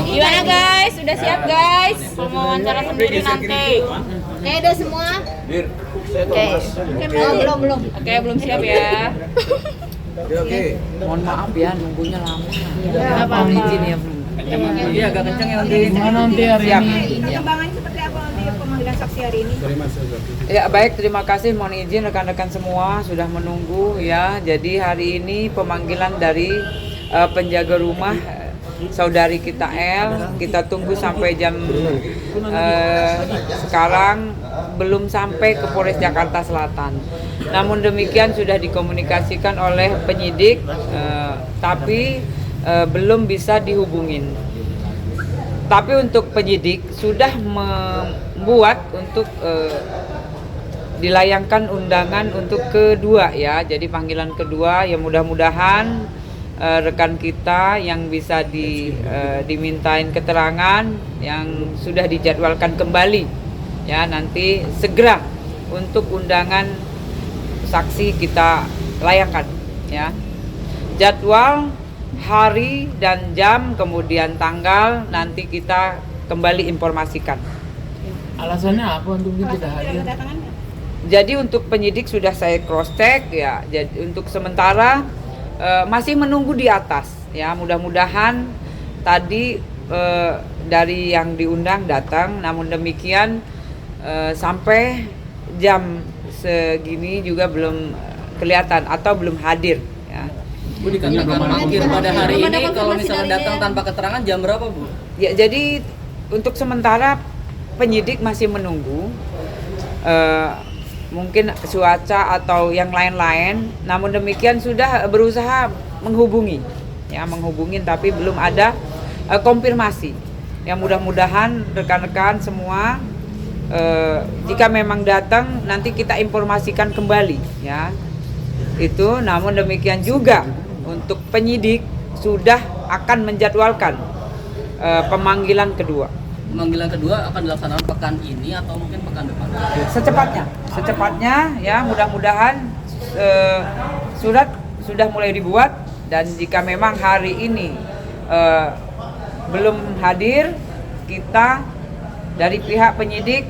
Gimana guys? Sudah siap guys? Mau wawancara sendiri nanti. Udah semua? Oke. Belum. Oke, belum siap ya. Oke. Mohon maaf ya, nunggunya lama. Apa-apa. Mohon izin ya, Bu. Iya, agak kencang ya nanti. Gimana nanti hari Siap. ini? Perkembangannya seperti apa nanti pemanggilan saksi hari ini? Ya baik, terima kasih. Mohon izin rekan-rekan semua sudah menunggu ya. Jadi hari ini pemanggilan dari penjaga rumah saudari kita L. Kita tunggu sampai jam sekarang belum sampai ke Polres Jakarta Selatan. Namun demikian sudah dikomunikasikan oleh penyidik, tapi belum bisa dihubungin. Tapi untuk penyidik sudah membuat untuk dilayangkan undangan untuk kedua ya. Jadi panggilan kedua yang mudah-mudahan rekan kita yang bisa dimintain keterangan yang sudah dijadwalkan kembali ya, nanti segera untuk undangan saksi kita layangkan ya. Jadwal, hari dan jam, kemudian tanggal nanti kita kembali informasikan. Alasannya apa untuk tidak hadir? Jadi untuk penyidik sudah saya cross check ya. Jadi untuk sementara masih menunggu di atas ya. Mudah-mudahan tadi dari yang diundang datang. Namun demikian sampai jam segini juga belum kelihatan atau belum hadir ya. Bu, dikatakan mangkir pada hari ini, kalau misalnya datang tanpa keterangan jam berapa, Bu? Ya, jadi untuk sementara penyidik masih menunggu mungkin cuaca atau yang lain-lain. Namun demikian sudah berusaha menghubungi tapi belum ada konfirmasi. Ya, mudah-mudahan rekan-rekan semua jika memang datang nanti kita informasikan kembali ya. Itu namun demikian juga untuk penyidik sudah akan menjadwalkan pemanggilan kedua. Pemanggilan kedua akan dilaksanakan pekan ini atau mungkin pekan depan? Secepatnya ya, mudah-mudahan surat sudah mulai dibuat, dan jika memang hari ini belum hadir, kita dari pihak penyidik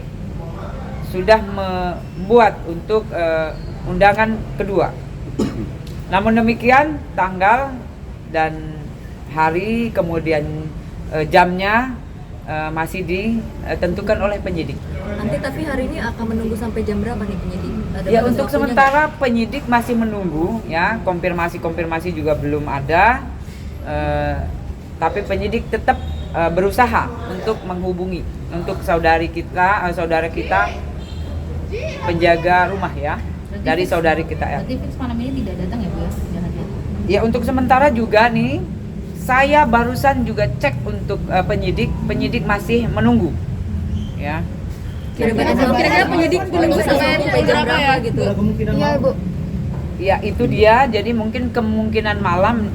sudah membuat untuk undangan kedua. Namun demikian tanggal dan hari kemudian jamnya masih ditentukan oleh penyidik. Nanti tapi hari ini akan menunggu sampai jam berapa nih penyidik? Ya, untuk sementara penyidik masih menunggu ya, konfirmasi juga belum ada. Tapi penyidik tetap berusaha untuk menghubungi untuk saudara kita penjaga rumah ya. Dari saudari kita ya. Berarti fix malam ini tidak datang ya Bu ya? Tidak hadir. Ya, untuk sementara juga nih saya barusan juga cek untuk penyidik masih menunggu ya. Kira-kira penyidik menunggu sampai jam berapa gitu? Iya, Bu. Ya, itu dia. Jadi mungkin kemungkinan malam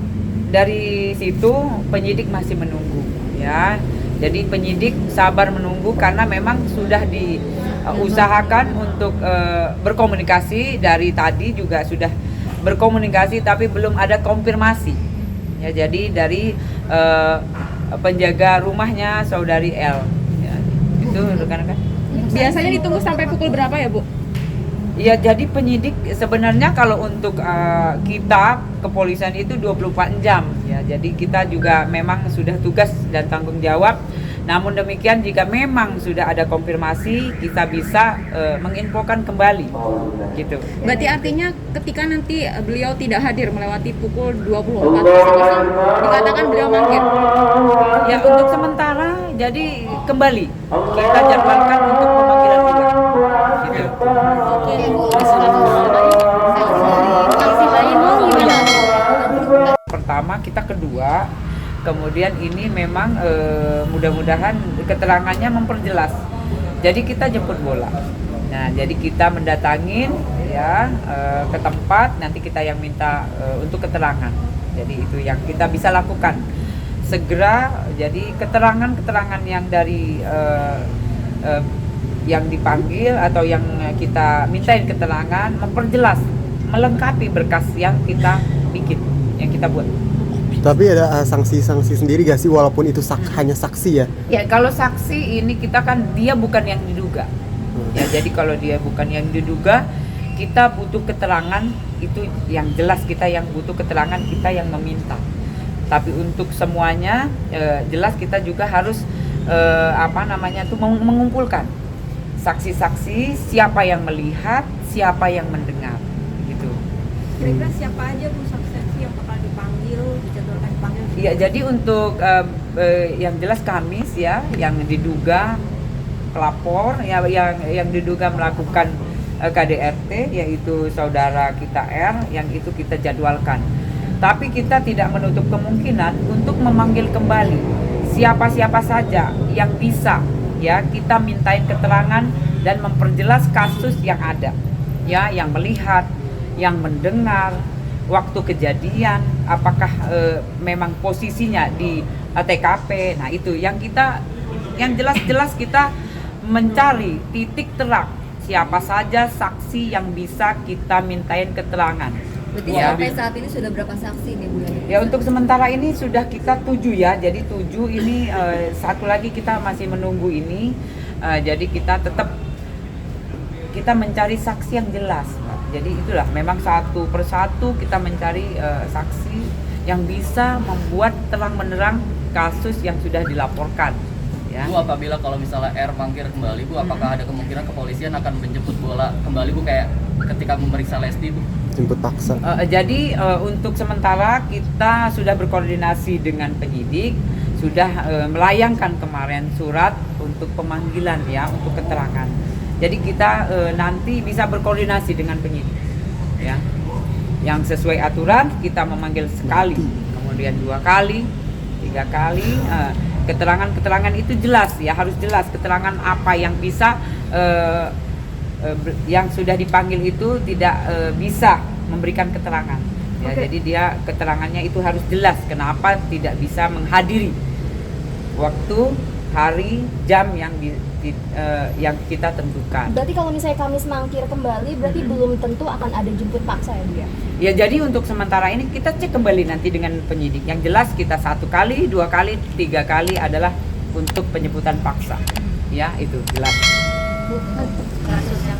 dari situ penyidik masih menunggu ya. Jadi penyidik sabar menunggu karena memang sudah diusahakan untuk berkomunikasi dari tadi juga sudah berkomunikasi tapi belum ada konfirmasi. Ya, jadi dari penjaga rumahnya saudari L. Ya, itu rekan-rekan. Biasanya ditunggu sampai pukul berapa ya Bu? Ya, jadi penyidik sebenarnya kalau untuk kita kepolisian itu 24 jam ya. Jadi kita juga memang sudah tugas dan tanggung jawab. Namun demikian jika memang sudah ada konfirmasi kita bisa menginfokan kembali gitu. Berarti artinya ketika nanti beliau tidak hadir melewati pukul 24.00 dikatakan beliau mangkir. Ya, untuk sementara jadi kembali kita jadwalkan untuk pemanggilan juga gitu. Oke, Bu. Saksi lain mau gimana? Pertama kita kedua, kemudian ini memang mudah-mudahan keterangannya memperjelas. Jadi kita jemput bola. Nah, jadi kita mendatangin ya ke tempat, nanti kita yang minta untuk keterangan. Jadi itu yang kita bisa lakukan segera. Jadi keterangan yang dari yang dipanggil atau yang kita mintain keterangan memperjelas, melengkapi berkas yang kita bikin, yang kita buat. Tapi ada sanksi-sanksi sendiri gak sih walaupun itu hanya saksi ya? Ya kalau saksi ini kita kan dia bukan yang diduga. Ya jadi kalau dia bukan yang diduga, kita butuh keterangan itu yang jelas, kita yang butuh keterangan, kita yang meminta. Tapi untuk semuanya jelas kita juga harus mengumpulkan saksi-saksi, siapa yang melihat, siapa yang mendengar, gitu. Kira-kira siapa aja Bu saksi yang bakal dipanggil, dijadwalkan dipanggil? Iya, jadi untuk yang jelas Kamis ya, yang diduga pelapor, ya, yang diduga melakukan KDRT, yaitu saudara kita R, yang itu kita jadwalkan. Tapi kita tidak menutup kemungkinan untuk memanggil kembali siapa-siapa saja yang bisa, ya kita mintain keterangan dan memperjelas kasus yang ada, ya yang melihat, yang mendengar waktu kejadian, apakah memang posisinya di TKP. Nah itu yang jelas-jelas kita mencari titik terang siapa saja saksi yang bisa kita mintain keterangan. Berarti Ya. sampai saat ini sudah berapa saksi nih Bu? Ya untuk sementara ini sudah kita 7 ya, jadi 7 ini satu lagi kita masih menunggu ini, jadi kita tetap kita mencari saksi yang jelas, Pak. Jadi itulah memang satu persatu kita mencari saksi yang bisa membuat terang menerang kasus yang sudah dilaporkan. Ya. Bu, apabila kalau misalnya R mangkir kembali, Bu, apakah ada kemungkinan kepolisian akan menjemput bola kembali, Bu, kayak ketika memeriksa Lesti, Bu? Jemput paksa. Jadi untuk sementara kita sudah berkoordinasi dengan penyidik, sudah melayangkan kemarin surat untuk pemanggilan ya, untuk keterangan. Jadi kita nanti bisa berkoordinasi dengan penyidik, ya. Yang sesuai aturan kita memanggil sekali, kemudian 2 kali, 3 kali. Keterangan-keterangan itu jelas ya, harus jelas keterangan apa yang bisa yang sudah dipanggil itu tidak bisa memberikan keterangan ya. Jadi dia keterangannya itu harus jelas kenapa tidak bisa menghadiri waktu, hari, jam yang kita tentukan. Berarti kalau misalnya Kamis mangkir kembali, berarti belum tentu akan ada jemput paksa ya Bu ya? Ya jadi untuk sementara ini kita cek kembali nanti dengan penyidik. Yang jelas kita 1 kali, 2 kali, 3 kali adalah untuk penjemputan paksa. Ya itu jelas. Kasus yang